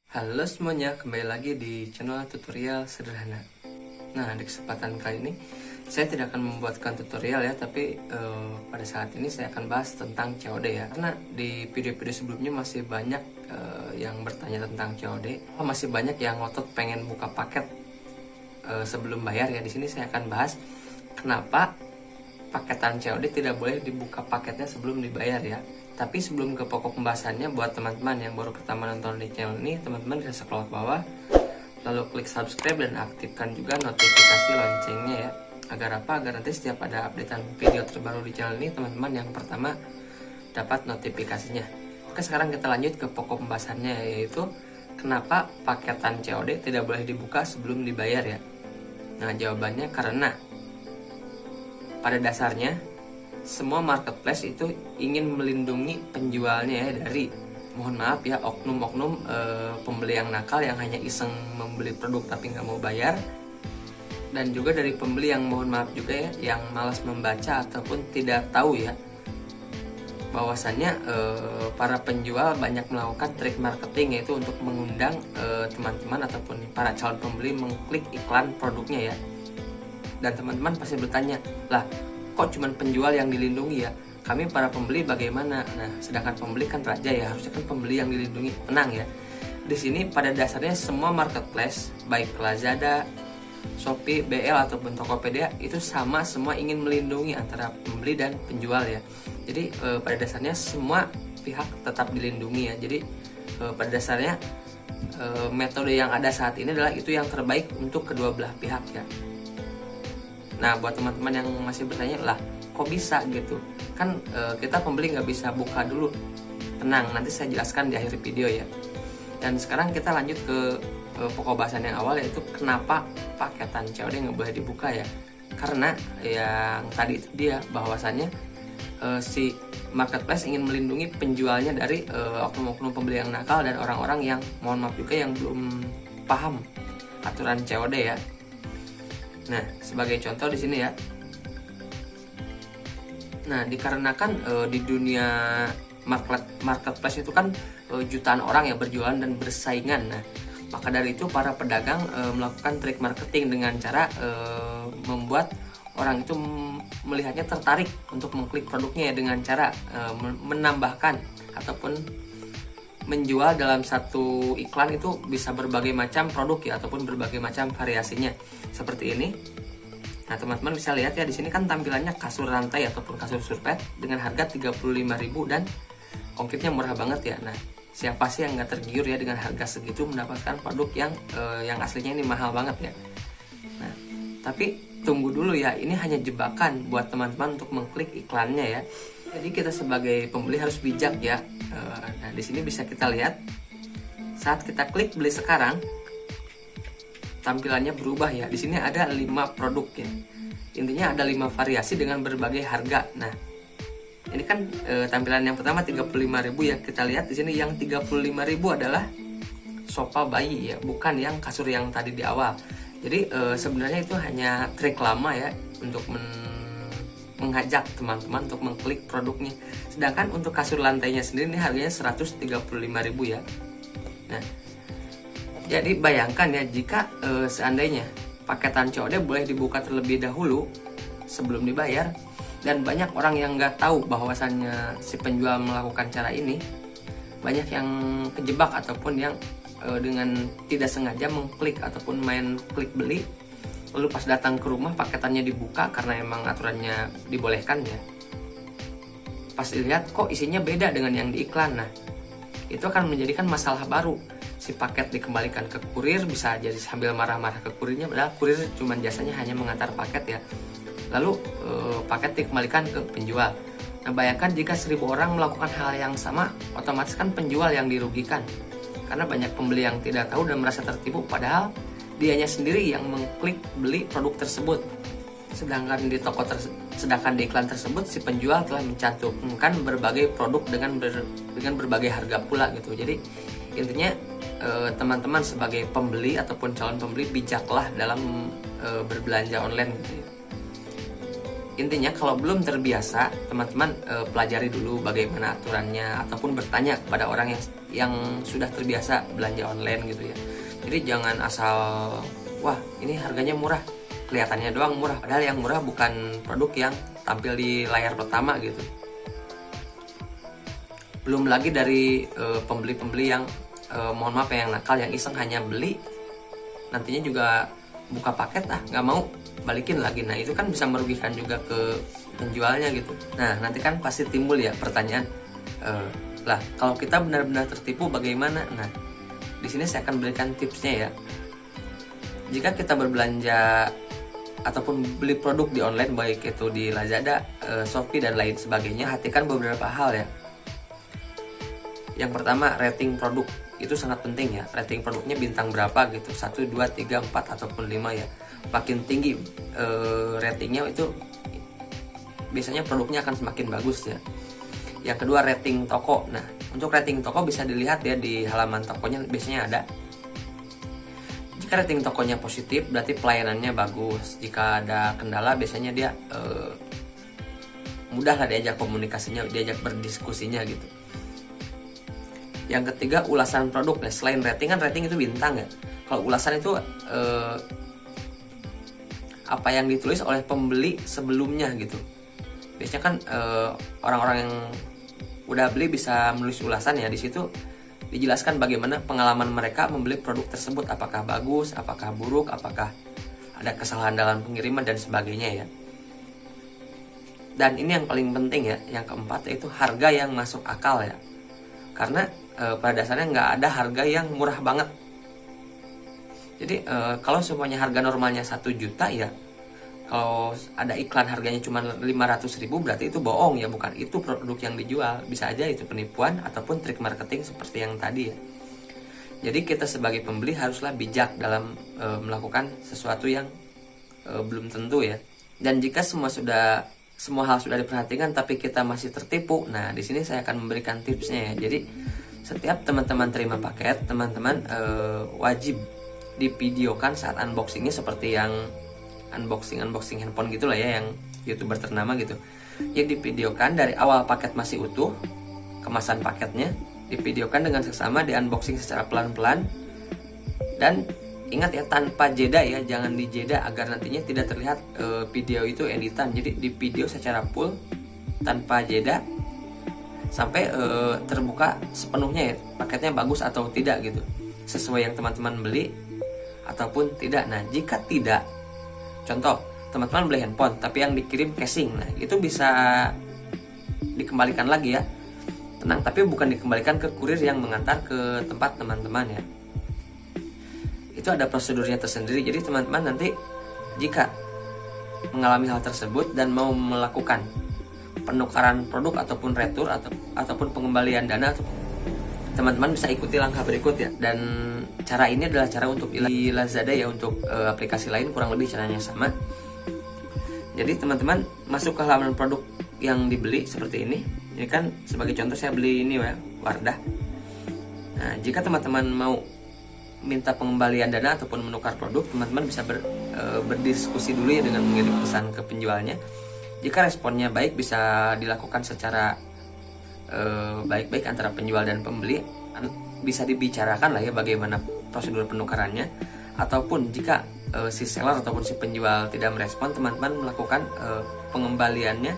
Halo semuanya, kembali lagi di channel tutorial sederhana. Nah, di kesempatan kali ini saya tidak akan membuatkan tutorial ya, tapi pada saat ini saya akan bahas tentang COD ya. Karena di video-video sebelumnya masih banyak yang bertanya tentang COD, masih banyak yang ngotot pengen buka paket sebelum bayar ya. Di sini saya akan bahas kenapa paketan COD tidak boleh dibuka paketnya sebelum dibayar ya. Tapi sebelum ke pokok pembahasannya, buat teman-teman yang baru pertama nonton di channel ini, teman-teman bisa scroll ke bawah, lalu klik subscribe dan aktifkan juga notifikasi loncengnya ya. Agar apa? Agar nanti setiap ada updatean video terbaru di channel ini, teman-teman yang pertama dapat notifikasinya. Oke, sekarang kita lanjut ke pokok pembahasannya, yaitu kenapa paketan COD tidak boleh dibuka sebelum dibayar ya. Nah, jawabannya karena pada dasarnya semua marketplace itu ingin melindungi penjualnya ya dari, mohon maaf ya, oknum-oknum pembeli yang nakal yang hanya iseng membeli produk tapi nggak mau bayar, dan juga dari pembeli yang, mohon maaf juga ya, yang malas membaca ataupun tidak tahu ya bahwasannya para penjual banyak melakukan trik marketing, yaitu untuk mengundang teman-teman ataupun para calon pembeli mengklik iklan produknya ya. Dan teman-teman pasti bertanya, lah kok cuman penjual yang dilindungi ya, kami para pembeli bagaimana? Nah, sedangkan pembeli kan raja ya, harusnya kan pembeli yang dilindungi. Tenang ya, di sini pada dasarnya semua marketplace, baik Lazada, Shopee, BL ataupun Tokopedia, itu sama, semua ingin melindungi antara pembeli dan penjual ya. Jadi pada dasarnya semua pihak tetap dilindungi ya. Jadi pada dasarnya metode yang ada saat ini adalah itu yang terbaik untuk kedua belah pihak ya. Nah, buat teman-teman yang masih bertanya, lah kok bisa gitu, kan kita pembeli nggak bisa buka dulu. Tenang, nanti saya jelaskan di akhir video ya. Dan sekarang kita lanjut ke pokok bahasan yang awal, yaitu kenapa paketan COD nggak boleh dibuka ya. Karena yang tadi itu dia, bahwasannya si marketplace ingin melindungi penjualnya dari oknum-oknum pembeli yang nakal dan orang-orang yang, mohon maaf juga, yang belum paham aturan COD ya. Nah, sebagai contoh di sini ya. Nah, dikarenakan di dunia marketplace itu kan jutaan orang yang berjualan dan bersaingan. Nah, maka dari itu para pedagang melakukan trik marketing dengan cara membuat orang itu melihatnya tertarik untuk mengklik produknya ya, dengan cara menambahkan ataupun menjual dalam satu iklan itu bisa berbagai macam produk ya, ataupun berbagai macam variasinya seperti ini. Nah, teman-teman bisa lihat ya, di sini kan tampilannya kasur rantai ataupun kasur surpet dengan harga 35.000 dan ongkirnya murah banget ya. Nah, siapa sih yang nggak tergiur ya dengan harga segitu mendapatkan produk yang aslinya ini mahal banget ya. Nah, tapi tunggu dulu ya, ini hanya jebakan buat teman-teman untuk mengklik iklannya ya. Jadi kita sebagai pembeli harus bijak ya. Nah, di sini bisa kita lihat saat kita klik beli sekarang, tampilannya berubah ya. Di sini ada 5 produk ya. Intinya ada 5 variasi dengan berbagai harga. Nah, ini kan tampilan yang pertama 35.000 ya. Kita lihat di sini yang 35.000 adalah sofa bayi ya, bukan yang kasur yang tadi di awal. Jadi sebenarnya itu hanya trik lama ya untuk mengajak teman-teman untuk mengklik produknya. Sedangkan untuk kasur lantainya sendiri ini harganya 135.000 ya. Nah, jadi bayangkan ya, jika seandainya paketan COD boleh dibuka terlebih dahulu sebelum dibayar, dan banyak orang yang nggak tahu bahwasannya si penjual melakukan cara ini, banyak yang kejebak ataupun yang dengan tidak sengaja mengklik ataupun main klik beli, lalu pas datang ke rumah paketannya dibuka karena emang aturannya dibolehkan ya. Pas dilihat kok isinya beda dengan yang di iklan. Nah, itu akan menjadikan masalah baru. Si paket dikembalikan ke kurir, bisa jadi sambil marah-marah ke kurirnya, padahal kurir cuman jasanya hanya mengantar paket ya. Lalu paket dikembalikan ke penjual. Nah, bayangkan jika 1.000 orang melakukan hal yang sama, otomatis kan penjual yang dirugikan. Karena banyak pembeli yang tidak tahu dan merasa tertipu, padahal dianya sendiri yang mengklik beli produk tersebut. Sedangkan di iklan tersebut si penjual telah mencantumkan berbagai produk dengan berbagai harga pula gitu. Jadi intinya teman-teman sebagai pembeli ataupun calon pembeli, bijaklah dalam berbelanja online gitu ya. Intinya kalau belum terbiasa, teman-teman pelajari dulu bagaimana aturannya ataupun bertanya kepada orang yang sudah terbiasa belanja online gitu ya. Jadi jangan asal wah ini harganya murah, kelihatannya doang murah, padahal yang murah bukan produk yang tampil di layar pertama gitu. Belum lagi dari pembeli-pembeli yang mohon maaf yang nakal, yang iseng hanya beli, nantinya juga buka paket nggak mau balikin lagi. Nah itu kan bisa merugikan juga ke penjualnya gitu. Nah nanti kan pasti timbul ya pertanyaan, lah kalau kita benar-benar tertipu bagaimana? Nah di sini saya akan berikan tipsnya ya. Jika kita berbelanja ataupun beli produk di online, baik itu di Lazada, Shopee dan lain sebagainya, perhatikan beberapa hal ya. Yang pertama, rating produk itu sangat penting ya. Rating produknya bintang berapa gitu, 1, 2, 3, 4 ataupun 5 ya. Makin tinggi ratingnya itu biasanya produknya akan semakin bagus ya. Yang kedua, rating toko. Nah untuk rating toko bisa dilihat ya di halaman tokonya, biasanya ada. Jika rating tokonya positif berarti pelayanannya bagus. Jika ada kendala biasanya dia mudah lah diajak komunikasinya, diajak berdiskusinya gitu. Yang ketiga, ulasan produk. Nah, selain rating kan rating itu bintang ya. Kalau ulasan itu apa yang ditulis oleh pembeli sebelumnya gitu. Biasanya kan orang-orang yang udah beli bisa menulis ulasan ya. Di situ dijelaskan bagaimana pengalaman mereka membeli produk tersebut, apakah bagus, apakah buruk, apakah ada kesalahan dalam pengiriman dan sebagainya ya. Dan ini yang paling penting ya, yang keempat, yaitu harga yang masuk akal ya. Karena pada dasarnya nggak ada harga yang murah banget. Jadi kalau semuanya harga normalnya 1 juta ya, kalau ada iklan harganya cuma 500.000 berarti itu bohong ya, bukan itu produk yang dijual. Bisa aja itu penipuan ataupun trik marketing seperti yang tadi ya. Jadi kita sebagai pembeli haruslah bijak dalam melakukan sesuatu yang belum tentu ya. Dan jika semua hal sudah diperhatikan tapi kita masih tertipu, nah di sini saya akan memberikan tipsnya ya. Jadi setiap teman-teman terima paket, teman-teman wajib divideokan saat unboxingnya, seperti yang unboxing handphone gitulah ya, yang YouTuber ternama gitu. Ya divideokan dari awal paket masih utuh, kemasan paketnya divideokan dengan seksama, di unboxing secara pelan-pelan. Dan ingat ya, tanpa jeda ya, jangan dijeda agar nantinya tidak terlihat video itu editan. Jadi di video secara full tanpa jeda sampai terbuka sepenuhnya ya, paketnya bagus atau tidak gitu, sesuai yang teman-teman beli ataupun tidak. Nah jika tidak, contoh teman-teman beli handphone tapi yang dikirim casing, nah itu bisa dikembalikan lagi ya, tenang, tapi bukan dikembalikan ke kurir yang mengantar ke tempat teman-teman ya. Itu ada prosedurnya tersendiri. Jadi teman-teman nanti jika mengalami hal tersebut dan mau melakukan penukaran produk ataupun retur ataupun pengembalian dana, teman-teman bisa ikuti langkah berikut ya. Dan cara ini adalah cara untuk di Lazada ya. Untuk aplikasi lain kurang lebih caranya sama. Jadi teman-teman masuk ke halaman produk yang dibeli seperti ini. Ini kan sebagai contoh saya beli ini ya, Wardah. Nah jika teman-teman mau minta pengembalian dana ataupun menukar produk, teman-teman bisa berdiskusi dulu ya dengan mengirim pesan ke penjualnya. Jika responnya baik, bisa dilakukan secara baik-baik antara penjual dan pembeli. Bisa dibicarakan lah ya bagaimana prosedur penukarannya. Ataupun jika si seller ataupun si penjual tidak merespon, teman-teman melakukan pengembaliannya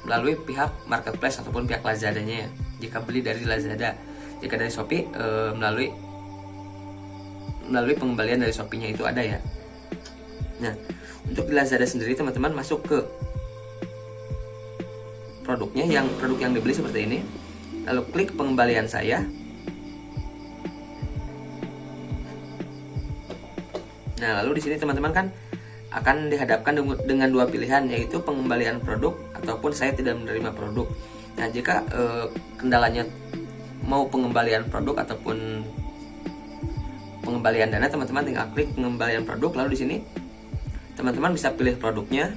melalui pihak marketplace ataupun pihak Lazadanya ya. Jika beli dari Lazada, jika dari Shopee melalui pengembalian dari Shopee-nya itu ada ya. Nah, untuk di Lazada sendiri teman-teman masuk ke produknya, produk yang dibeli seperti ini, lalu klik pengembalian saya. Nah, lalu di sini teman-teman kan akan dihadapkan dengan dua pilihan, yaitu pengembalian produk ataupun saya tidak menerima produk. Nah, jika kendalanya mau pengembalian produk ataupun pengembalian dana, teman-teman tinggal klik pengembalian produk. Lalu di sini teman-teman bisa pilih produknya,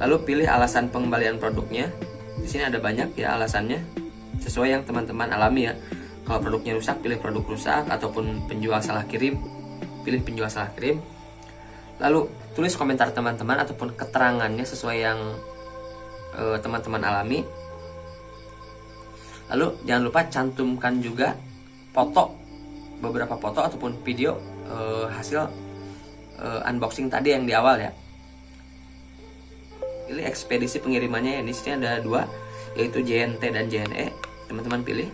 lalu pilih alasan pengembalian produknya. Di sini ada banyak ya alasannya, sesuai yang teman-teman alami ya. Kalau produknya rusak, pilih produk rusak, ataupun penjual salah kirim, pilih penjual salah kirim. Lalu tulis komentar teman-teman ataupun keterangannya sesuai yang teman-teman alami. Lalu jangan lupa cantumkan juga beberapa foto ataupun video hasil unboxing tadi yang di awal ya. Pilih ekspedisi pengirimannya ya. Di sini ada 2, yaitu JNT dan JNE. Teman-teman pilih.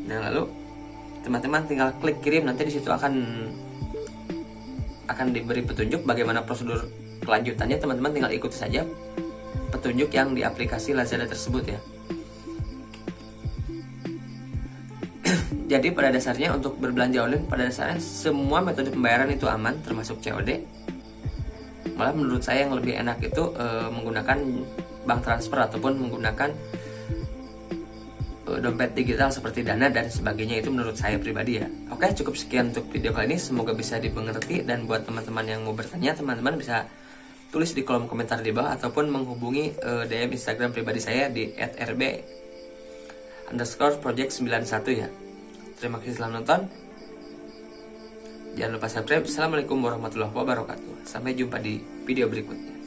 Nah, lalu teman-teman tinggal klik kirim, nanti di situ akan diberi petunjuk bagaimana prosedur kelanjutannya. Teman-teman tinggal ikuti saja petunjuk yang di aplikasi Lazada tersebut ya. Jadi pada dasarnya untuk berbelanja online, pada dasarnya semua metode pembayaran itu aman, termasuk COD. Malah menurut saya yang lebih enak itu menggunakan bank transfer ataupun menggunakan dompet digital seperti Dana dan sebagainya. Itu menurut saya pribadi ya. Oke, cukup sekian untuk video kali ini, semoga bisa dimengerti. Dan buat teman-teman yang mau bertanya, teman-teman bisa tulis di kolom komentar di bawah ataupun menghubungi DM Instagram pribadi saya di @rb_project91 ya. Terima kasih telah menonton. Jangan lupa subscribe. Assalamualaikum warahmatullahi wabarakatuh. Sampai jumpa di video berikutnya.